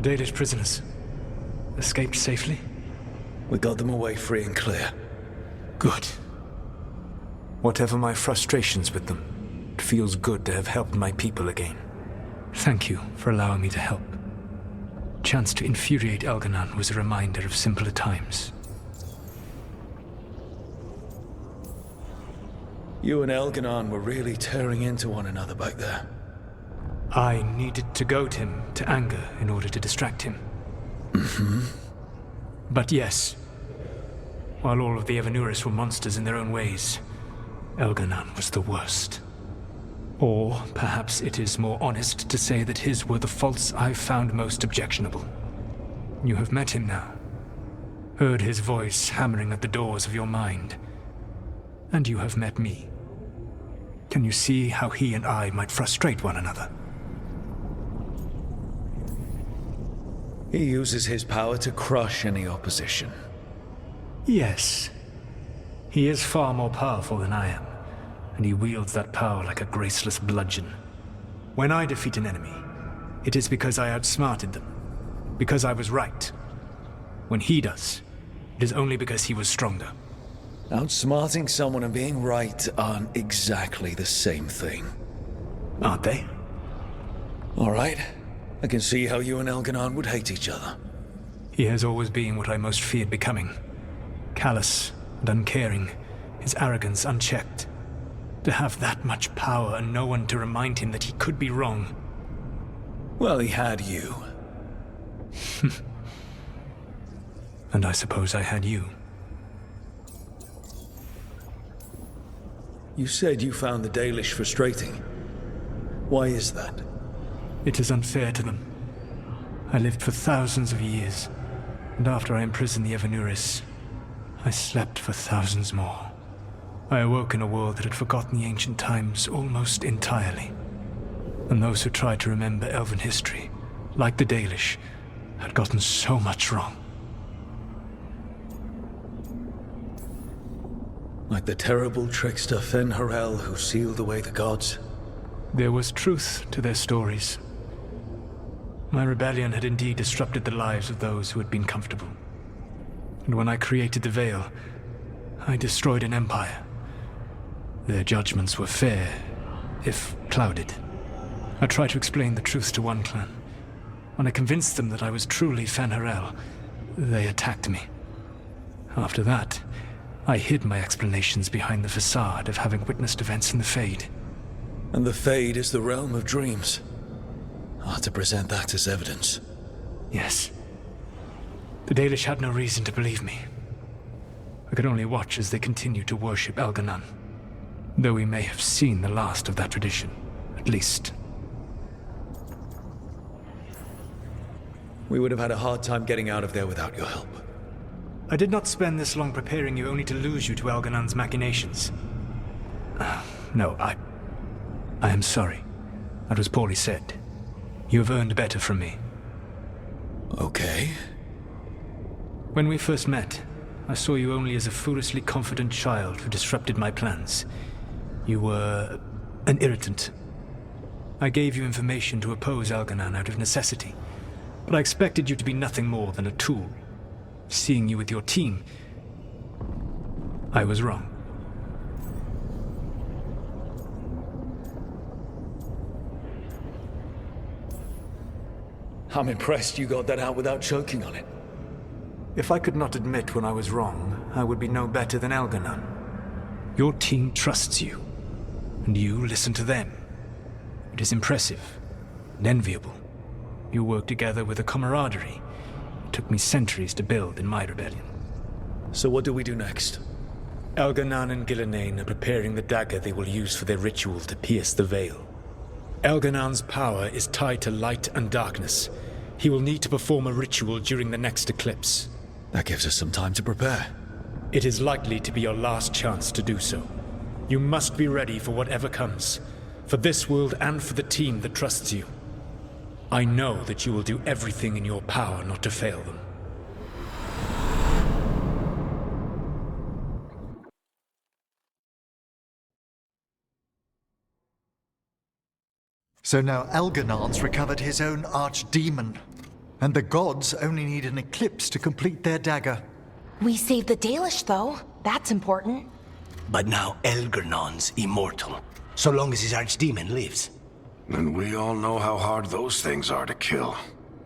Dalish prisoners escaped safely? We got them away free and clear. Good. Whatever my frustrations with them, it feels good to have helped my people again. Thank you for allowing me to help. Chance to infuriate Elgar'nan was a reminder of simpler times. You and Elgar'nan were really tearing into one another back there. I needed to goad him to anger in order to distract him. But yes, while all of the Evanuris were monsters in their own ways, Elgar'nan was the worst. Or perhaps it is more honest to say that his were the faults I've found most objectionable. You have met him now, heard his voice hammering at the doors of your mind, and you have met me. Can you see how he and I might frustrate one another? He uses his power to crush any opposition. Yes. He is far more powerful than I am, and he wields that power like a graceless bludgeon. When I defeat an enemy, it is because I outsmarted them, because I was right. When he does, it is only because he was stronger. Outsmarting someone and being right aren't exactly the same thing. Aren't they? All right. I can see how you and Elgar'nan would hate each other. He has always been what I most feared becoming. Callous and uncaring, his arrogance unchecked. To have that much power and no one to remind him that he could be wrong. Well, he had you. And I suppose I had you. You said you found the Dalish frustrating. Why is that? It is unfair to them. I lived for thousands of years, and after I imprisoned the Evanuris, I slept for thousands more. I awoke in a world that had forgotten the ancient times almost entirely. And those who tried to remember Elven history, like the Dalish, had gotten so much wrong. Like the terrible trickster Fen'Harel who sealed away the gods. There was truth to their stories. My rebellion had indeed disrupted the lives of those who had been comfortable. And when I created the Veil, I destroyed an empire. Their judgments were fair, if clouded. I tried to explain the truth to one clan. When I convinced them that I was truly Fen'Harel, they attacked me. After that, I hid my explanations behind the facade of having witnessed events in the Fade. And the Fade is the realm of dreams. Hard to present that as evidence. Yes. The Dalish had no reason to believe me. I could only watch as they continued to worship Elgar'nan, though we may have seen the last of that tradition, at least. We would have had a hard time getting out of there without your help. I did not spend this long preparing you only to lose you to Elgar'nan's machinations. No, I am sorry. That was poorly said. You have earned better from me. Okay. When we first met, I saw you only as a foolishly confident child who disrupted my plans. You were an irritant. I gave you information to oppose Elgar'nan out of necessity, but I expected you to be nothing more than a tool. Seeing you with your team, I was wrong. I'm impressed you got that out without choking on it. If I could not admit when I was wrong, I would be no better than Elgar'nan. Your team trusts you, and you listen to them. It is impressive and enviable. You work together with a camaraderie it took me centuries to build in my rebellion. So what do we do next? Elgar'nan and Gil'Nan are preparing the dagger they will use for their ritual to pierce the veil. Elgar'nan's power is tied to light and darkness. He will need to perform a ritual during the next eclipse. That gives us some time to prepare. It is likely to be your last chance to do so. You must be ready for whatever comes, for this world and for the team that trusts you. I know that you will do everything in your power not to fail them. So now Elgar'nan's recovered his own archdemon. And the gods only need an eclipse to complete their dagger. We saved the Dalish, though. That's important. But now Elgar'nan's immortal, so long as his archdemon lives. And we all know how hard those things are to kill.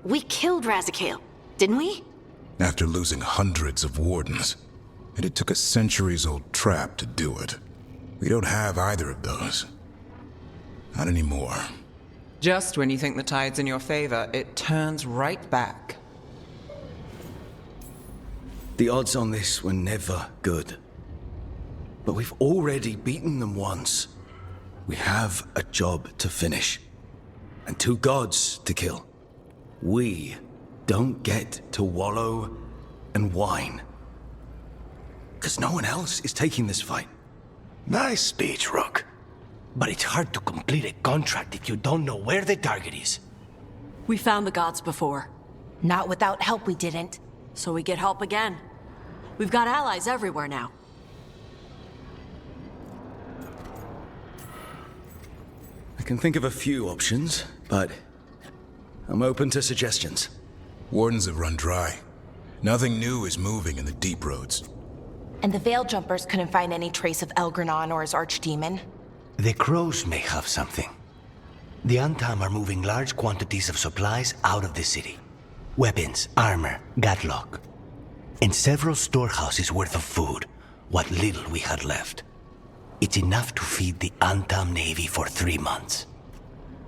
We killed Razikale, didn't we? After losing hundreds of wardens. And it took a centuries-old trap to do it. We don't have either of those. Not anymore. Just when you think the tide's in your favor, it turns right back. The odds on this were never good. But we've already beaten them once. We have a job to finish. And 2 gods to kill. We don't get to wallow and whine. Because no one else is taking this fight. Nice speech, Rook. But it's hard to complete a contract if you don't know where the target is. We found the gods before, Not without help, we didn't. so we get help again. We've got allies everywhere now. I can think of a few options, but I'm open to suggestions. Wardens have run dry. Nothing new is moving in the deep roads. And the Veil Jumpers couldn't find any trace of Elgar'nan or his archdemon. The crows may have something. The Antam are moving large quantities of supplies out of the city. Weapons, armor, gatlock. And several storehouses worth of food, what little we had left. It's enough to feed the Antam Navy for 3 months.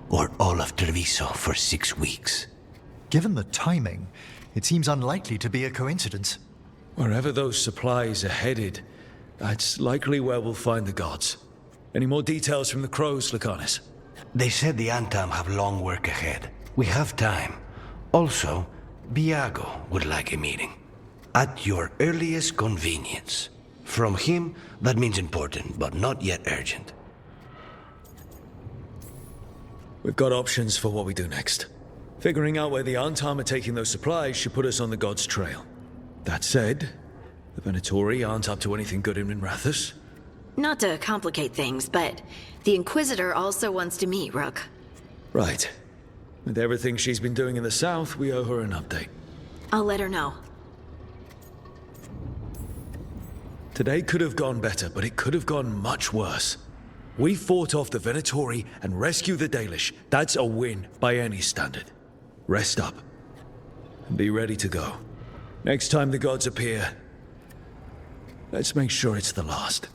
Or all of Treviso for 6 weeks. Given the timing, it seems unlikely to be a coincidence. Wherever those supplies are headed, that's likely where we'll find the gods. Any more details from the crows, Lucanus? They said the Antam have long work ahead. We have time. Also, Biago would like a meeting. At your earliest convenience. From him, that means important, but not yet urgent. We've got options for what we do next. Figuring out where the Antam are taking those supplies should put us on the gods' trail. That said, the Venatori aren't up to anything good in Rathus. Not to complicate things, but the Inquisitor also wants to meet Rook. Right. With everything she's been doing in the south, we owe her an update. I'll let her know. Today could have gone better, but it could have gone much worse. We fought off the Venatori and rescued the Dalish. That's a win by any standard. Rest up. And be ready to go. Next time the gods appear, let's make sure it's the last.